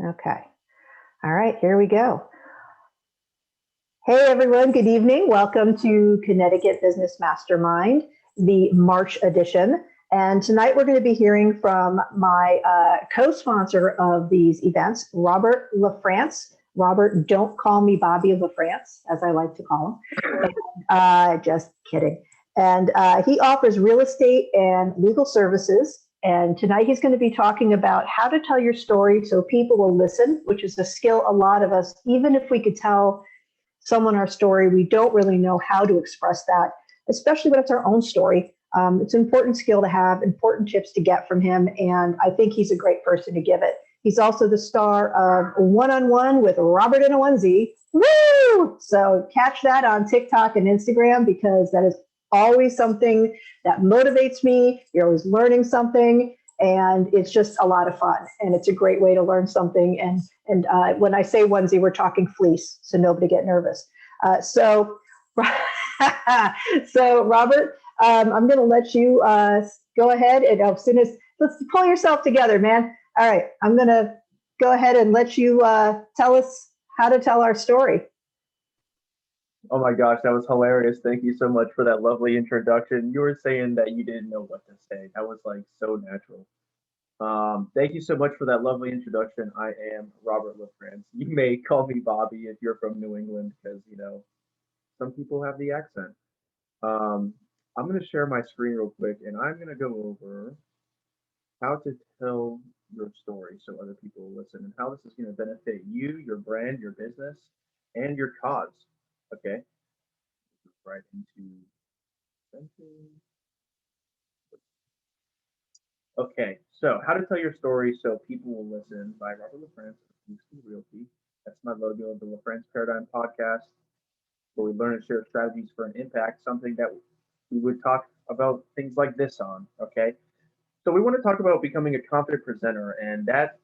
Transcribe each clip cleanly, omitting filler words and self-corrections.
Okay. All right, here we go. Hey everyone, good evening. Welcome to Connecticut Business Mastermind, the March edition. And tonight we're going to be hearing from my co-sponsor of these events, Robert LaFrance. Robert, don't call me Bobby LaFrance, as I like to call him. Just kidding. And he offers real estate and legal services. And tonight he's going to be talking about how to tell your story so people will listen, which is a skill a lot of us, even if we could tell someone our story, we don't really know how to express that, especially when it's our own story. It's an important skill to have, important tips to get from him, and I think he's a great person to give it. He's also the star of One-on-One with Robert in a Onesie. Woo! So catch that on TikTok and Instagram because that is always something that motivates me. You're always learning something, and it's just a lot of fun. And it's a great way to learn something. And when I say onesie, we're talking fleece, so nobody get nervous. So Robert, I'm going to let you go ahead and as soon as let's pull yourself together, man. All right, I'm going to go ahead and let you tell us how to tell our story. Oh my gosh, that was hilarious. Thank you so much for that lovely introduction. You were saying that you didn't know what to say. That was like so natural. Thank you so much for that lovely introduction. I am Robert LaFrance. You may call me Bobby if you're from New England because, some people have the accent. Um, I'm going to share my screen real quick and I'm going to go over how to tell your story so other people will listen and how this is going to benefit you, your brand, your business, and your cause. Okay, right into something. Okay, so how to tell your story so people will listen by Robert LaFrance of Houston Realty. That's my logo of the LaFrance Paradigm podcast, where we learn and share strategies for an impact, something that we would talk about things like this on. Okay, so we want to talk about becoming a confident presenter, and that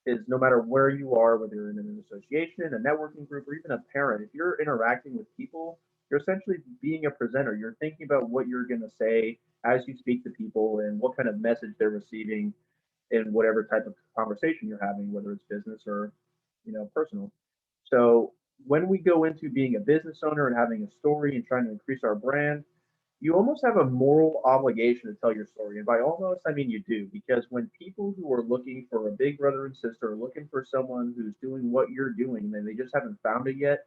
is no matter where you are, whether you're in an association, a networking group, or even a parent, if you're interacting with people, you're essentially being a presenter. You're thinking about what you're going to say as you speak to people and what kind of message they're receiving in whatever type of conversation you're having, whether it's business or personal. So when we go into being a business owner and having a story and trying to increase our brand, you almost have a moral obligation to tell your story. And by almost, I mean you do, because when people who are looking for a big brother and sister are looking for someone who's doing what you're doing and they just haven't found it yet,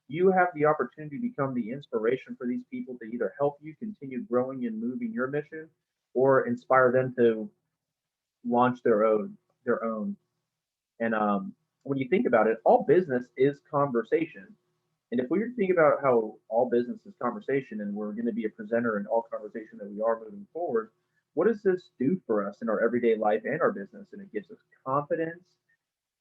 you have the opportunity to become the inspiration for these people to either help you continue growing and moving your mission or inspire them to launch their own. And when you think about it, all business is conversation. And if we think about how all business is conversation and we're going to be a presenter in all conversation that we are moving forward, what does this do for us in our everyday life and our business? And it gives us confidence.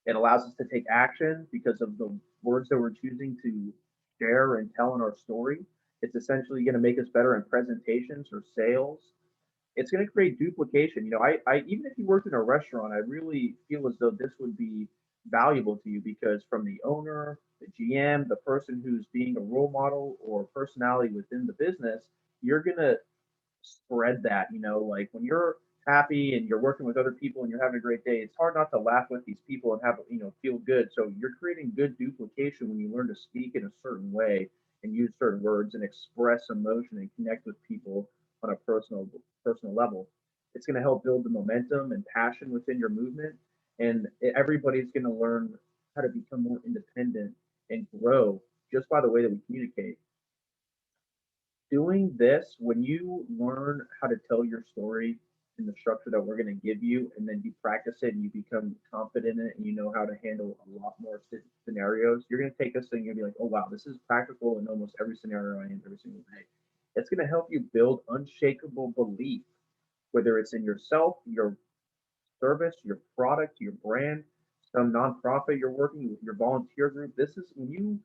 It allows us to take action because of the words that we're choosing to share and tell in our story. It's essentially going to make us better in presentations or sales. It's going to create duplication. I even if you worked in a restaurant, I really feel as though this would be valuable to you because from the owner, the GM, the person who's being a role model or personality within the business, you're going to spread that. Like when you're happy and you're working with other people and you're having a great day, it's hard not to laugh with these people and have feel good. So you're creating good duplication when you learn to speak in a certain way and use certain words and express emotion and connect with people on a personal level. It's going to help build the momentum and passion within your movement, and everybody's going to learn how to become more independent and grow just by the way that we communicate. Doing this, when you learn how to tell your story in the structure that we're going to give you, and then you practice it and you become confident in it and you know how to handle a lot more scenarios, you're going to take this thing and you'll be like, oh, wow, this is practical in almost every scenario I am every single day. It's going to help you build unshakable belief, whether it's in yourself, your service, your product, your brand, some nonprofit you're working with, your volunteer group. This is when you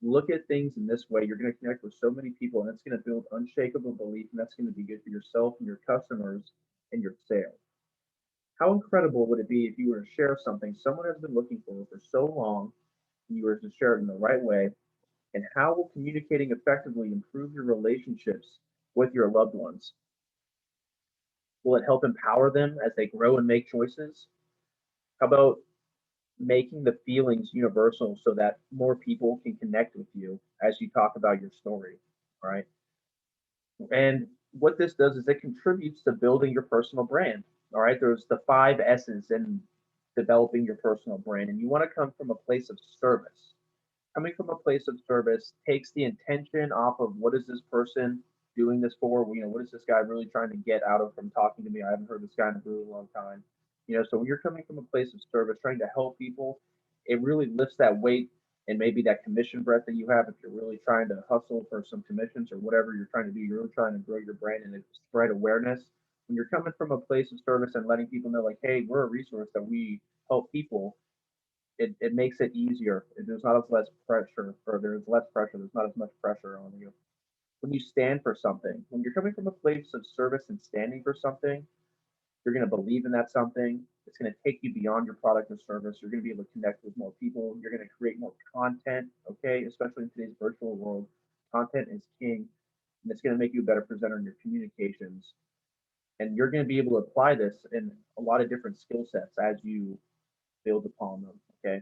look at things in this way, you're going to connect with so many people and it's going to build unshakable belief and that's going to be good for yourself and your customers and your sales. How incredible would it be if you were to share something someone has been looking for so long and you were to share it in the right way? And how will communicating effectively improve your relationships with your loved ones? Will it help empower them as they grow and make choices? How about making the feelings universal so that more people can connect with you as you talk about your story, right? And what this does is it contributes to building your personal brand. All right, there's the five S's in developing your personal brand, and you want to come from a place of service. Coming from a place of service takes the intention off of what is this person doing this for? What is this guy really trying to get out of from talking to me? I haven't heard this guy in a really long time. So when you're coming from a place of service, trying to help people, it really lifts that weight and maybe that commission breath that you have if you're really trying to hustle for some commissions or whatever you're trying to do. You're really trying to grow your brand and spread awareness. When you're coming from a place of service and letting people know, like, hey, we're a resource that we help people, it makes it easier. There's not as less pressure, or there's less pressure. There's not as much pressure on you. When you stand for something, when you're coming from a place of service and standing for something, you're going to believe in that something. It's going to take you beyond your product or service. You're going to be able to connect with more people. You're going to create more content, okay? Especially in today's virtual world, content is king, and it's going to make you a better presenter in your communications. And you're going to be able to apply this in a lot of different skill sets as you build upon them. Okay,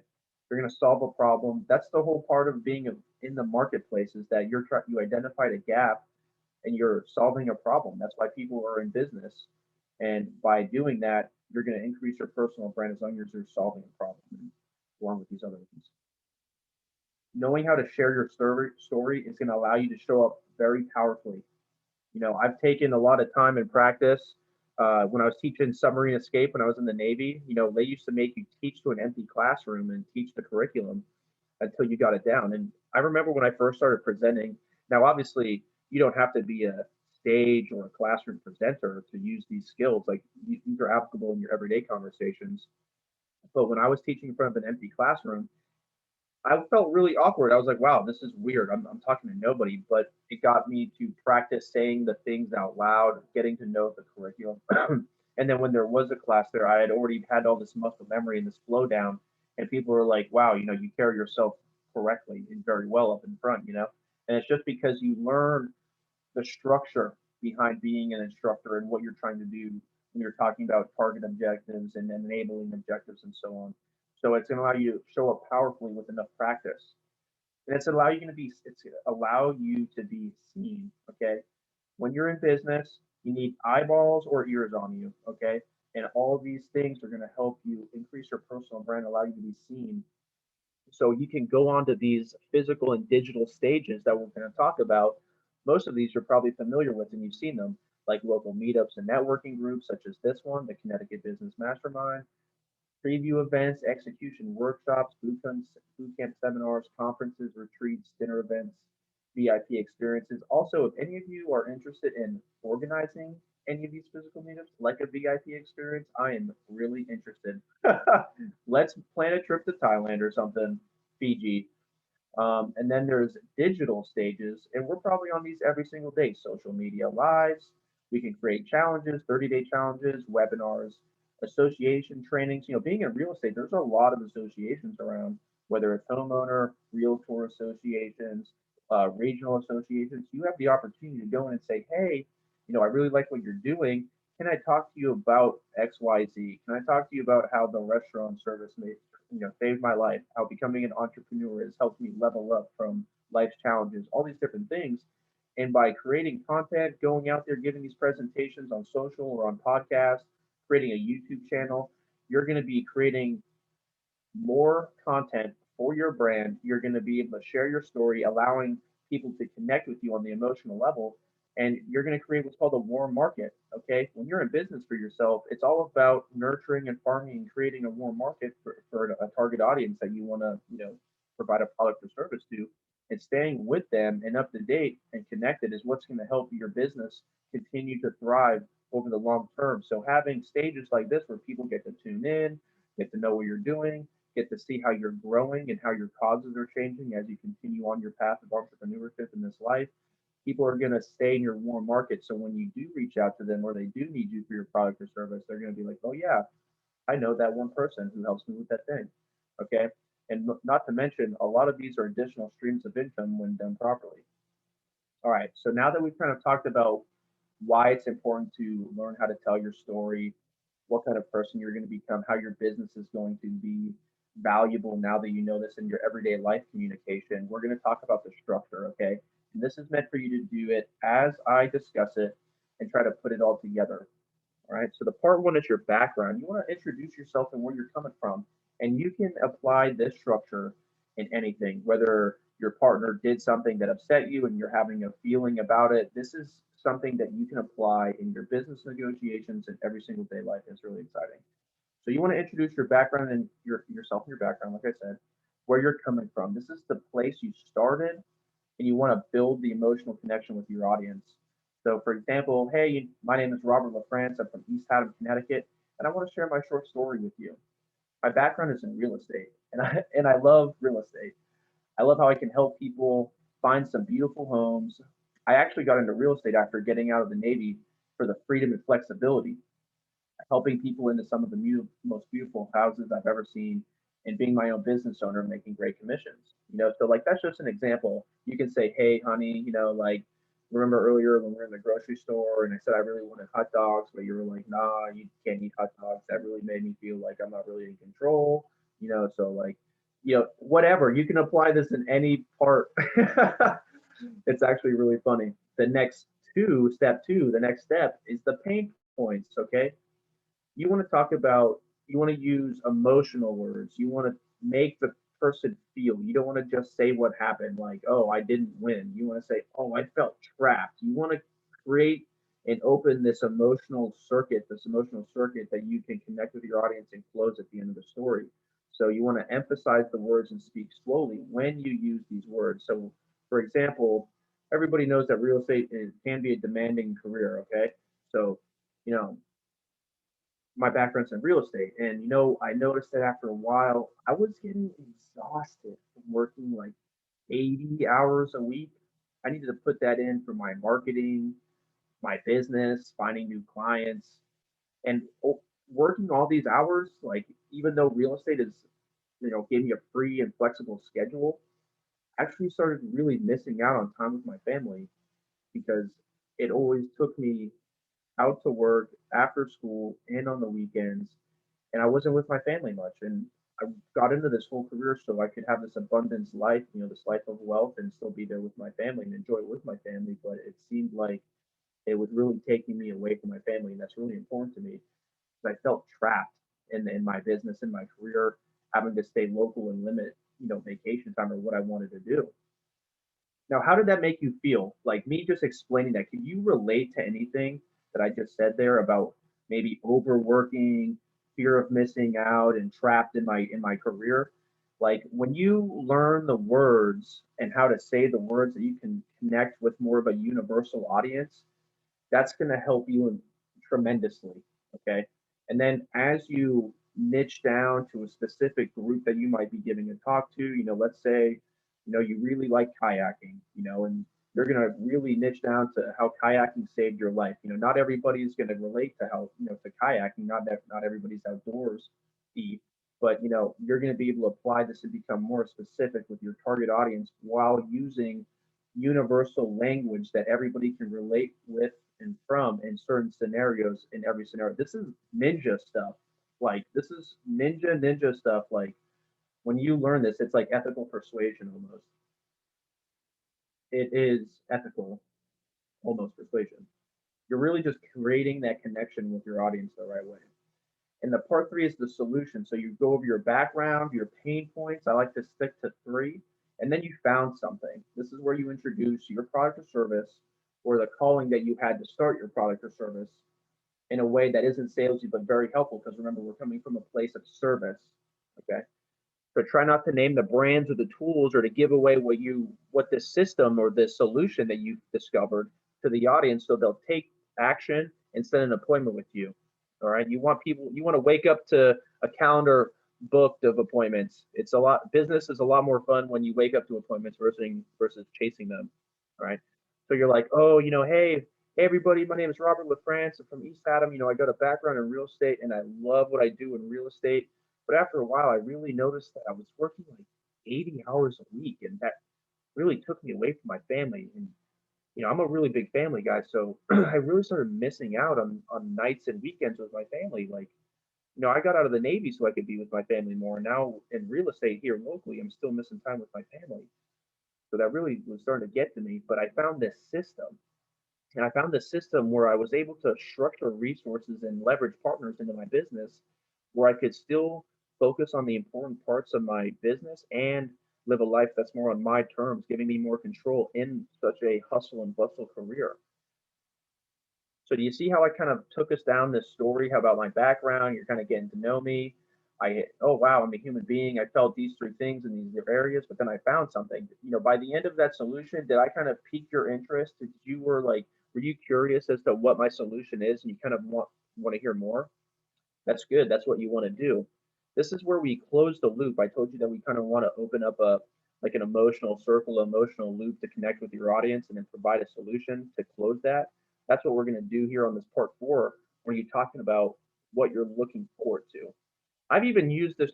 you're going to solve a problem. That's the whole part of being in the marketplace, is that you identified a gap and you're solving a problem. That's why people are in business, and by doing that, you're going to increase your personal brand as long as you're solving a problem, along with these other things. Knowing how to share your story is going to allow you to show up very powerfully. I've taken a lot of time and practice. When I was teaching submarine escape when I was in the Navy, they used to make you teach to an empty classroom and teach the curriculum until you got it down. And I remember when I first started presenting. Now, obviously, you don't have to be a stage or a classroom presenter to use these skills. Like, these are applicable in your everyday conversations. But when I was teaching in front of an empty classroom, I felt really awkward. I was like, wow, this is weird. I'm talking to nobody, but it got me to practice saying the things out loud, getting to know the curriculum. And then when there was a class there, I had already had all this muscle memory and this flow down. And people were like, wow, you carry yourself correctly and very well up in front. And it's just because you learn the structure behind being an instructor and what you're trying to do when you're talking about target objectives and enabling objectives and so on. So it's going to allow you to show up powerfully with enough practice, and it's allow you to be seen. Okay, when you're in business, you need eyeballs or ears on you. Okay, and all of these things are going to help you increase your personal brand, allow you to be seen. So you can go on to these physical and digital stages that we're going to talk about. Most of these you're probably familiar with and you've seen them, like local meetups and networking groups such as this one, the Connecticut Business Mastermind, preview events, execution workshops, boot camp seminars, conferences, retreats, dinner events, VIP experiences. Also, if any of you are interested in organizing any of these physical meetups, like a VIP experience, I am really interested. Let's plan a trip to Thailand or something, Fiji. And then there's digital stages, and we're probably on these every single day. Social media lives, we can create challenges, 30-day challenges, webinars, association trainings. Being in real estate, there's a lot of associations around, whether it's homeowner, realtor associations, regional associations. You have the opportunity to go in and say, hey, I really like what you're doing. Can I talk to you about XYZ? Can I talk to you about how the restaurant service made saved my life, how becoming an entrepreneur has helped me level up from life's challenges, all these different things. And by creating content, going out there, giving these presentations on social or on podcasts, creating a YouTube channel, you're going to be creating more content for your brand. You're going to be able to share your story, allowing people to connect with you on the emotional level. And you're going to create what's called a warm market. Okay. When you're in business for yourself, it's all about nurturing and farming and creating a warm market for a target audience that you want to, provide a product or service to. And staying with them and up to date and connected is what's going to help your business continue to thrive over the long term. So having stages like this where people get to tune in, get to know what you're doing, get to see how you're growing and how your causes are changing as you continue on your path of entrepreneurship in this life. People are going to stay in your warm market. So when you do reach out to them or they do need you for your product or service, they're going to be like, oh, yeah, I know that one person who helps me with that thing. Okay. And not to mention, a lot of these are additional streams of income when done properly. All right. So now that we've kind of talked about why it's important to learn how to tell your story, what kind of person you're going to become, how your business is going to be valuable now that you know this in your everyday life communication. We're going to talk about the structure, okay? And this is meant for you to do it as I discuss it and try to put it all together. All right. So the part one is your background. You want to introduce yourself and where you're coming from. And you can apply this structure in anything, whether your partner did something that upset you and you're having a feeling about it. This is something that you can apply in your business negotiations and every single day life. It's really exciting. So you want to introduce your background and yourself and your background, like I said, where you're coming from. This is the place you started, and you want to build the emotional connection with your audience. So, for example, hey, my name is Robert LaFrance. I'm from East Haddam, Connecticut, and I want to share my short story with you. My background is in real estate, and I love real estate. I love how I can help people find some beautiful homes. I actually got into real estate after getting out of the Navy for the freedom and flexibility, helping people into some of the most beautiful houses I've ever seen, and being my own business owner, making great commissions. So like that's just an example. You can say, hey, honey, like remember earlier when we were in the grocery store and I said I really wanted hot dogs, but you were like, nah, you can't eat hot dogs. That really made me feel like I'm not really in control. So like, whatever. You can apply this in any part. It's actually really funny. The next step is the pain points. Okay, you want to talk about, you want to use emotional words. You want to make the person feel. You don't want to just say what happened, like, oh, I didn't win. You want to say, oh, I felt trapped. You want to create and open this emotional circuit that you can connect with your audience and close at the end of the story. So you want to emphasize the words and speak slowly when you use these words. So, for example, everybody knows that real estate can be a demanding career. Okay, so you know my background's in real estate. And I noticed that after a while, I was getting exhausted from working like 80 hours a week. I needed to put that in for my marketing, my business, finding new clients, and working all these hours. Like, even though real estate gave me a free and flexible schedule, I actually started really missing out on time with my family because it always took me out to work after school and on the weekends, and I wasn't with my family much. And I got into this whole career so I could have this abundance life, this life of wealth, and still be there with my family and enjoy it with my family. But it seemed like it was really taking me away from my family, and that's really important to me because I felt trapped in my business, in my career, having to stay local and limit, vacation time or what I wanted to do. Now, how did that make you feel? Like me just explaining that, can you relate to anything that I just said there about maybe overworking, fear of missing out, and trapped in my career? Like when you learn the words and how to say the words that you can connect with more of a universal audience, that's going to help you tremendously. Okay. And then as you niche down to a specific group that you might be giving a talk to, let's say, you really like kayaking, and you're going to really niche down to how kayaking saved your life. Not everybody is going to relate to how, to kayaking, not everybody's outdoors, but you're going to be able to apply this and become more specific with your target audience while using universal language that everybody can relate with and from in certain scenarios. In every scenario, this is ninja stuff. Like, this is ninja stuff. Like, when you learn this, it's like ethical persuasion almost. It is ethical, almost persuasion. You're really just creating that connection with your audience the right way. And the part three is the solution. So you go over your background, your pain points. I like to stick to three. And then you found something. This is where you introduce your product or service, or the calling that you had to start your product or service, in a way that isn't salesy but very helpful. Because remember, we're coming from a place of service. Okay. So try not to name the brands or the tools or to give away what this system or this solution that you've discovered to the audience, so they'll take action and set an appointment with you. All right. You want to wake up to a calendar booked of appointments. Business is a lot more fun when you wake up to appointments versus chasing them. All right. So you're like, oh, hey everybody, my name is Robert LaFrance. I'm from East Haddam. I got a background in real estate and I love what I do in real estate. But after a while, I really noticed that I was working like 80 hours a week, and that really took me away from my family. And I'm a really big family guy, so I really started missing out on nights and weekends with my family. Like, I got out of the Navy so I could be with my family more. And now in real estate here locally, I'm still missing time with my family. So that really was starting to get to me. But I found this system. And I found this system where I was able to structure resources and leverage partners into my business where I could still focus on the important parts of my business and live a life that's more on my terms, giving me more control in such a hustle and bustle career. So do you see how I kind of took us down this story? How about my background? You're kind of getting to know me. Oh wow, I'm a human being. I felt these three things in these areas, but then I found something. By the end of that solution, did I kind of pique your interest? Were you curious as to what my solution is, and you kind of want to hear more? That's good. That's what you want to do. This is where we close the loop. I told you that we kind of want to open up an emotional circle, emotional loop to connect with your audience and then provide a solution to close that. That's what we're going to do here on this part four, where you're talking about what you're looking forward to. I've even used this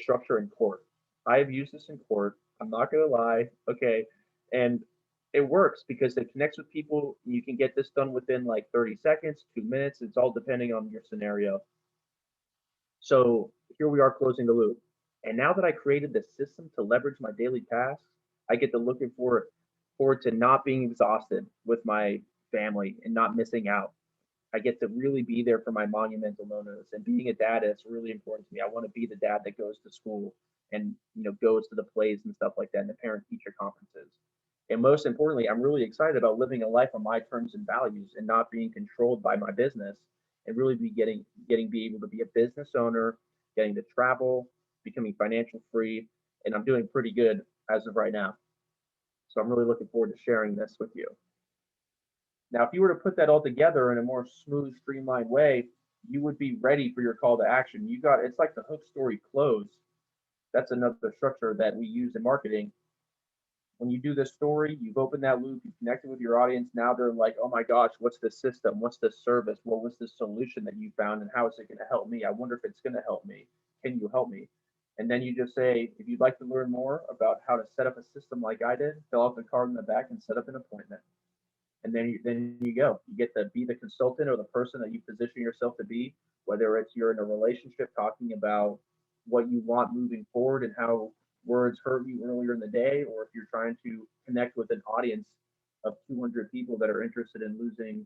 structure in court. I have used this in court. I'm not going to lie. Okay. And it works because it connects with people. You can get this done within like 30 seconds, 2 minutes. It's all depending on your scenario. So here we are closing the loop. And now that I created this system to leverage my daily tasks, I get to forward to not being exhausted with my family and not missing out. I get to really be there for my monumental moments. And being a dad is really important to me. I want to be the dad that goes to school and goes to the plays and stuff like that, and the parent teacher conferences. And most importantly, I'm really excited about living a life on my terms and values and not being controlled by my business, and really be able to be a business owner, getting to travel, becoming financial free, and I'm doing pretty good as of right now. So I'm really looking forward to sharing this with you. Now, if you were to put that all together in a more smooth, streamlined way, you would be ready for your call to action. It's like the hook story close. That's another structure that we use in marketing. When you do this story, you've opened that loop, you've connected with your audience. Now they're like, oh my gosh, what's this system? What's this service? What was this solution that you found? And how is it going to help me? I wonder if it's going to help me. Can you help me? And then you just say, if you'd like to learn more about how to set up a system like I did, fill out the card in the back and set up an appointment. And then you go. You get to be the consultant or the person that you position yourself to be, whether it's you're in a relationship talking about what you want moving forward and how words hurt you earlier in the day, or if you're trying to connect with an audience of 200 people that are interested in losing,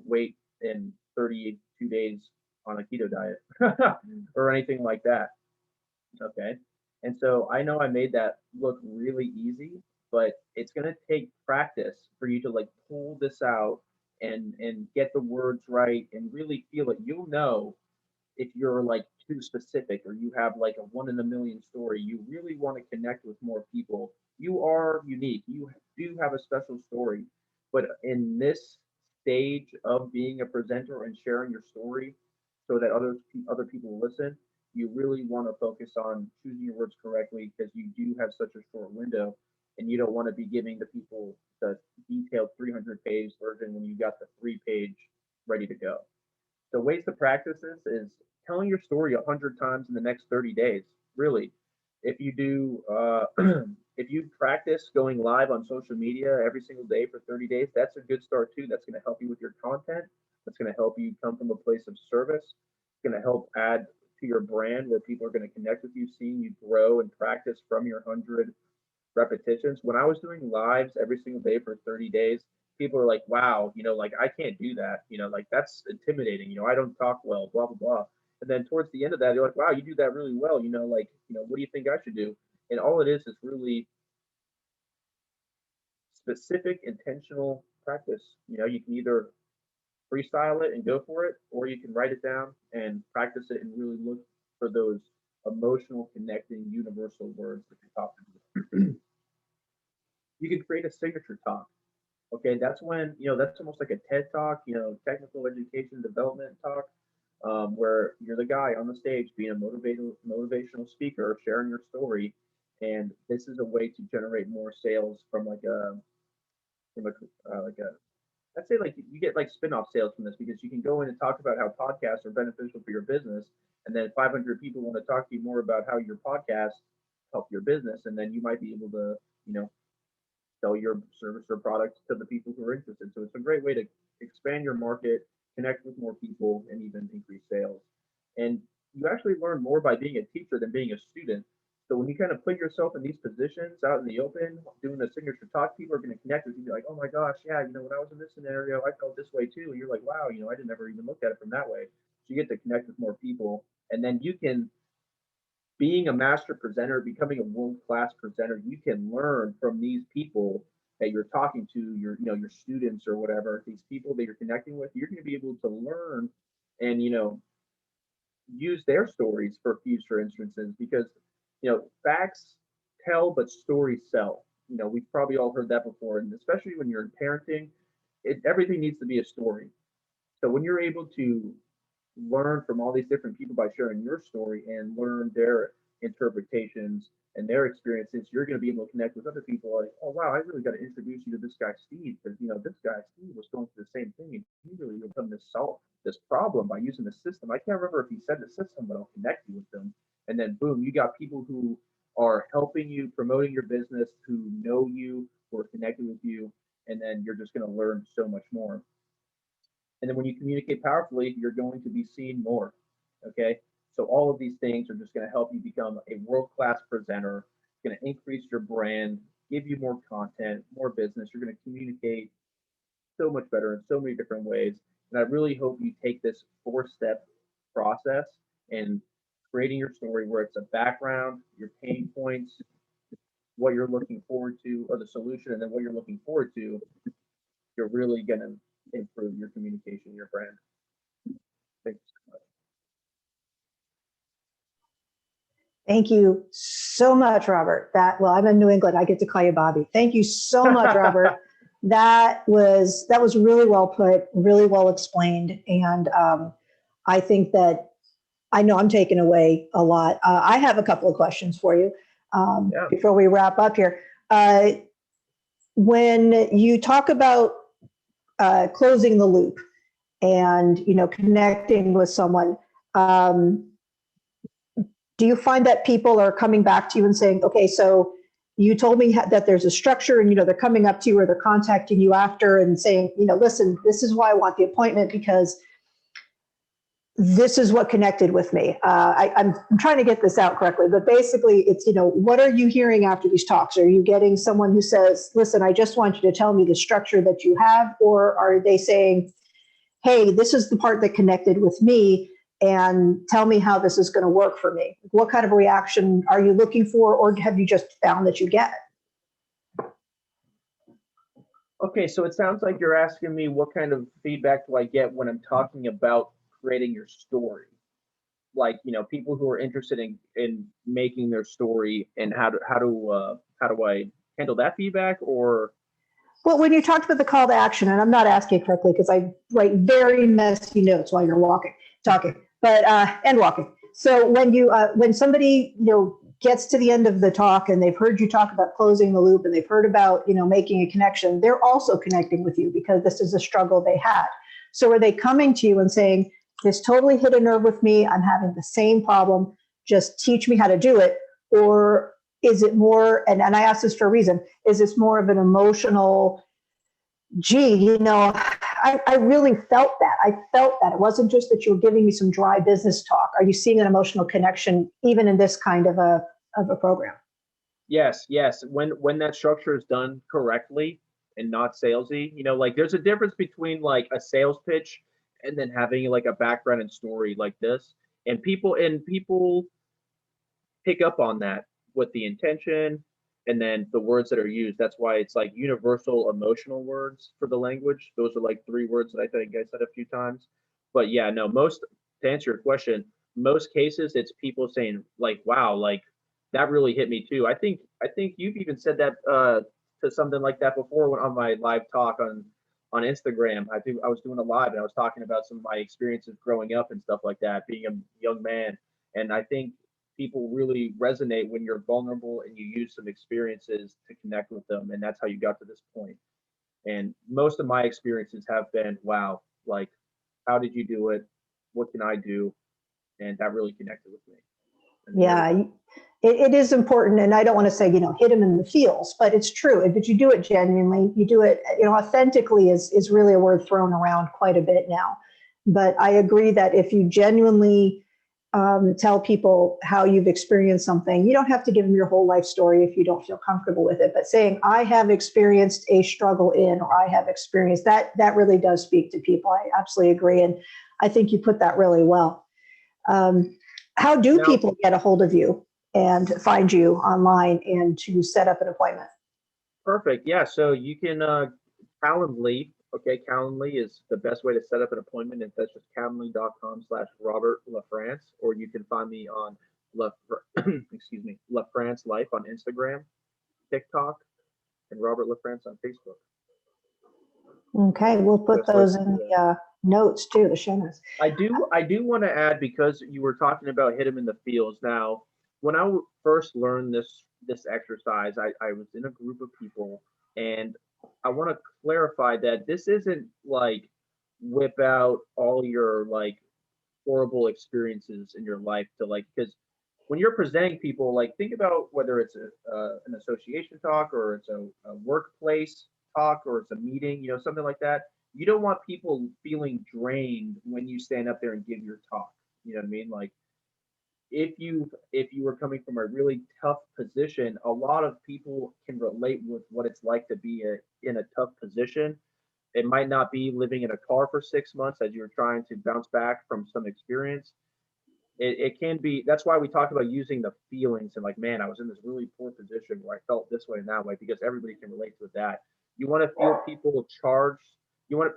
weight in 32 days on a keto diet or anything like that. Okay. And so I know I made that look really easy, but it's going to take practice for you to like pull this out and get the words right and really feel it. You'll know if you're like too specific or you have like a one in a million story. You really want to connect with more people. You are unique. You do have a special story, but in this stage of being a presenter and sharing your story so that other people will listen, you really want to focus on choosing your words correctly because you do have such a short window, and you don't want to be giving the people the detailed 300-page version when you got the 3-page ready to go. The ways to practice this is telling your story 100 times in the next 30 days. Really, if you do, if you practice going live on social media every single day for 30 days, that's a good start too. That's going to help you with your content. That's going to help you come from a place of service. It's going to help add to your brand where people are going to connect with you, seeing you grow and practice from your 100 repetitions. When I was doing lives every single day for 30 days, people are like, wow, like I can't do that. Like that's intimidating. I don't talk well, blah, blah, blah. And then towards the end of that, they're like, wow, you do that really well. What do you think I should do? And all it is really specific, intentional practice. You can either freestyle it and go for it, or you can write it down and practice it and really look for those emotional, connecting, universal words that you're talking about. You can create a signature talk. Okay, that's when that's almost like a TED talk, technical education development talk, where you're the guy on the stage being a motivational speaker, sharing your story, and this is a way to generate more sales from like a let's say like you get like spin-off sales from this because you can go in and talk about how podcasts are beneficial for your business, and then 500 people want to talk to you more about how your podcast help your business, and then you might be able to you know sell your service or product to the people who are interested. So it's a great way to expand your market, connect with more people, and even increase sales. And you actually learn more by being a teacher than being a student. So when you kind of put yourself in these positions out in the open, doing a signature talk, people are going to connect with you. Be like, oh my gosh, yeah, when I was in this scenario, I felt this way too. And you're like, wow, I didn't ever even look at it from that way. So you get to connect with more people, and then you can, being a master presenter, becoming a world class presenter, you can learn from these people that you're talking to, your students or whatever, these people that you're connecting with. You're going to be able to learn and use their stories for future instances, because facts tell but stories sell. We've probably all heard that before, and especially when you're in parenting, everything needs to be a story. So when you're able to learn from all these different people by sharing your story and learn their interpretations and their experiences, you're going to be able to connect with other people like, oh wow, I really got to introduce you to this guy Steve, because this guy Steve was going through the same thing, and he really done this solve this problem by using the system. I can't remember if he said the system, but I'll connect you with them. And then boom, you got people who are helping you, promoting your business, who know you, who are connected with you, and then you're just going to learn so much more. And then when you communicate powerfully, you're going to be seen more. Okay. So all of these things are just going to help you become a world-class presenter. It's going to increase your brand, give you more content, more business. You're going to communicate so much better in so many different ways. And I really hope you take this 4-step process and creating your story, where it's a background, your pain points, what you're looking forward to, or the solution, and then what you're looking forward to. You're really going to improve your communication, your brand. Thank you so much. Thank you so much, Robert. Well, I'm in New England. I get to call you Bobby. Thank you so much, Robert. That was really well put, really well explained, and I think that I know I'm taking away a lot. I have a couple of questions for you before we wrap up here. When you talk about closing the loop and connecting with someone, do you find that people are coming back to you and saying, okay, so you told me that there's a structure, and they're coming up to you or they're contacting you after and saying, listen, this is why I want the appointment, because this is what connected with me. I'm trying to get this out correctly, but basically it's, what are you hearing after these talks? Are you getting someone who says, listen, I just want you to tell me the structure that you have? Or are they saying, hey, this is the part that connected with me, and tell me how this is going to work for me? What kind of reaction are you looking for, or have you just found that you get? Okay, so it sounds like you're asking me what kind of feedback do I get when I'm talking about creating your story. Like, people who are interested in making their story, and how do I handle that feedback? Or well, when you talked about the call to action, and I'm not asking correctly because I write very messy notes while you're talking, but and walking. So when somebody gets to the end of the talk and they've heard you talk about closing the loop, and they've heard about making a connection, they're also connecting with you because this is a struggle they had. So are they coming to you and saying, this totally hit a nerve with me, I'm having the same problem, just teach me how to do it? Or is it more, and I ask this for a reason, is this more of an emotional, gee, I really felt that. I felt that. It wasn't just that you were giving me some dry business talk. Are you seeing an emotional connection even in this kind of a program? Yes. When that structure is done correctly and not salesy, like there's a difference between like a sales pitch and then having like a background and story like this. And people pick up on that with the intention and then the words that are used. That's why it's like universal emotional words for the language. Those are like 3 words that I think I said a few times. But yeah, no, to answer your question, most cases it's people saying like, wow, like that really hit me too. I think you've even said that to something like that before on my live talk on Instagram. I think I was doing a live and I was talking about some of my experiences growing up and stuff like that, being a young man. And I think people really resonate when you're vulnerable and you use some experiences to connect with them. And that's how you got to this point. And most of my experiences have been, wow, like, how did you do it? What can I do? And that really connected with me. Yeah, it is important. And I don't want to say, hit them in the feels, but it's true. But you do it genuinely. You do it, authentically is really a word thrown around quite a bit now. But I agree that if you genuinely tell people how you've experienced something. You don't have to give them your whole life story if you don't feel comfortable with it, but saying, I have experienced a struggle in, or I have experienced that, that really does speak to people. I absolutely agree. And I think you put that really well. How do Now, people get a hold of you and find you online and to set up an appointment? perfect. Yeah. So you can Calendly. Okay, Calendly is the best way to set up an appointment. And that's just calendly.com/Robert LaFrance, or you can find me on La, excuse me, LaFrance Life on Instagram, TikTok, and Robert LaFrance on Facebook. Okay, we'll put Best ways those to in do that. the notes too, the show notes. I do want to add, because you were talking about hit him in the fields. Now, when I first learned this exercise, I was in a group of people, and I want to clarify that this isn't like whip out all your like horrible experiences in your life to like, because when you're presenting people, like think about whether it's an association talk, or it's a workplace talk, or it's a meeting, something like that. You don't want people feeling drained when you stand up there and give your talk. You know what I mean? Like if you were coming from a really tough position, a lot of people can relate with what it's like to be in a tough position. It might not be living in a car for 6 months as you're trying to bounce back from some experience. It can be. That's why we talk about using the feelings, and like, man, I was in this really poor position where I felt this way and that way, because everybody can relate to that. You want to feel people charged.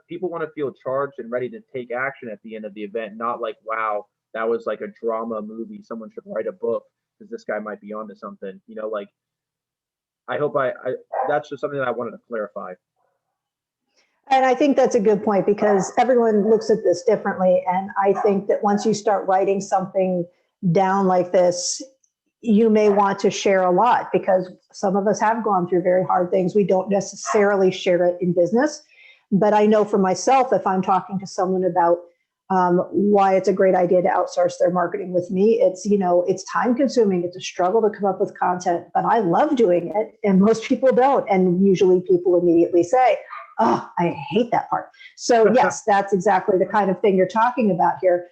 People want to feel charged and ready to take action at the end of the event, not like, wow, that was like a drama movie. Someone should write a book because this guy might be onto something. Like, I hope I that's just something that I wanted to clarify. And I think that's a good point because everyone looks at this differently. And I think that once you start writing something down like this, you may want to share a lot because some of us have gone through very hard things. We don't necessarily share it in business. But I know for myself, if I'm talking to someone about why it's a great idea to outsource their marketing with me, it's time consuming. It's a struggle to come up with content, but I love doing it. And most people don't. And usually people immediately say, oh, I hate that part. So yes, that's exactly the kind of thing you're talking about here.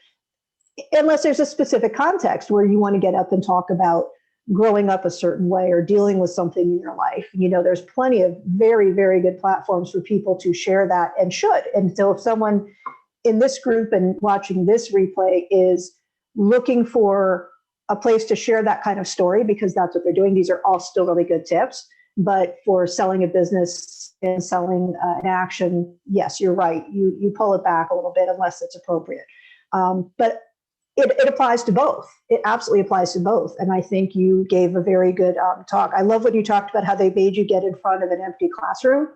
Unless there's a specific context where you want to get up and talk about growing up a certain way or dealing with something in your life. There's plenty of very, very good platforms for people to share that and should. And so if someone in this group and watching this replay is looking for a place to share that kind of story, because that's what they're doing, these are all still really good tips. But for selling a business and selling an action, yes, you're right. You pull it back a little bit unless it's appropriate. But it applies to both. It absolutely applies to both. And I think you gave a very good talk. I love when you talked about how they made you get in front of an empty classroom.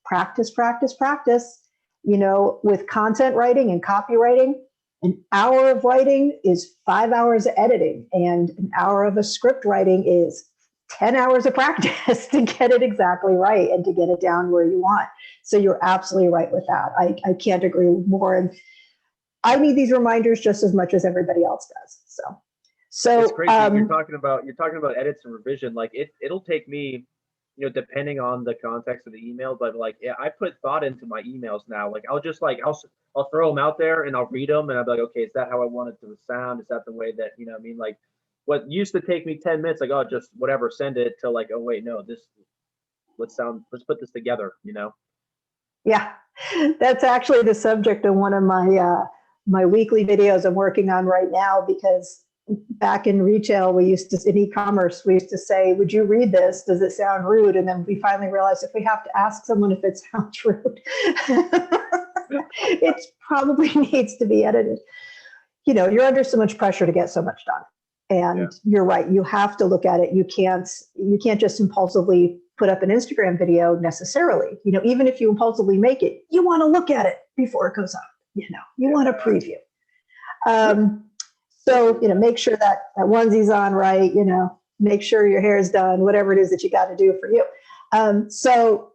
Practice, practice, practice. With content writing and copywriting, an hour of writing is 5 hours of editing, and an hour of a script writing is 10 hours of practice to get it exactly right and to get it down where you want. So you're absolutely right with that. I can't agree more. And I need these reminders just as much as everybody else does. So It's crazy. You're talking about edits and revision. Like it'll take me, depending on the context of the email, but like, yeah, I put thought into my emails now. Like I'll just like I'll throw them out there and I'll read them and I'll be like, okay, is that how I want it to sound? Is that the way that what I mean? Like what used to take me 10 minutes, like, oh, just whatever, send it, to like, oh wait, no, let's put this together. yeah, that's actually the subject of one of my weekly videos I'm working on right now, because back in retail, in e-commerce, we used to say, would you read this? Does it sound rude? And then we finally realized if we have to ask someone if it sounds rude, it probably needs to be edited. You're under so much pressure to get so much done. And Yeah. You're right. You have to look at it. You can't just impulsively put up an Instagram video necessarily. Even if you impulsively make it, you want to look at it before it goes up. You want to preview. So, make sure that onesie's on right, make sure your hair is done, whatever it is that you got to do for you. So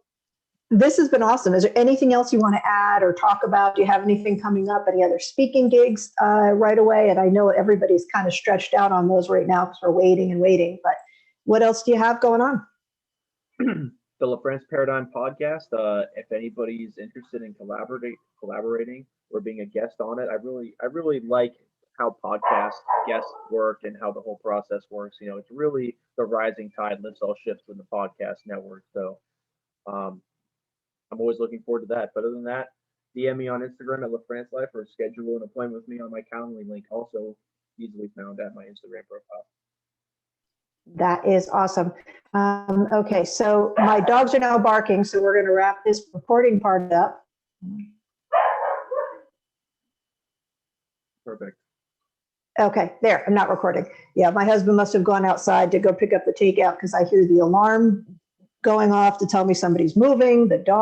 this has been awesome. Is there anything else you want to add or talk about? Do you have anything coming up? Any other speaking gigs right away? And I know everybody's kind of stretched out on those right now because we're waiting and waiting, but what else do you have going on? The LaFrance Paradigm podcast. If anybody's interested in collaborating or being a guest on it, I really like how podcast guests work and how the whole process works. It's really the rising tide lifts all ships with the podcast network. So um, I'm always looking forward to that. But other than that, DM me on Instagram at LaFrance Life or schedule an appointment with me on my Calendly link, also easily found at my Instagram profile. That is awesome. Okay, so my dogs are now barking, so we're going to wrap this recording part up. Perfect. Okay, there, I'm not recording. Yeah, my husband must have gone outside to go pick up the takeout because I hear the alarm going off to tell me somebody's moving, the dog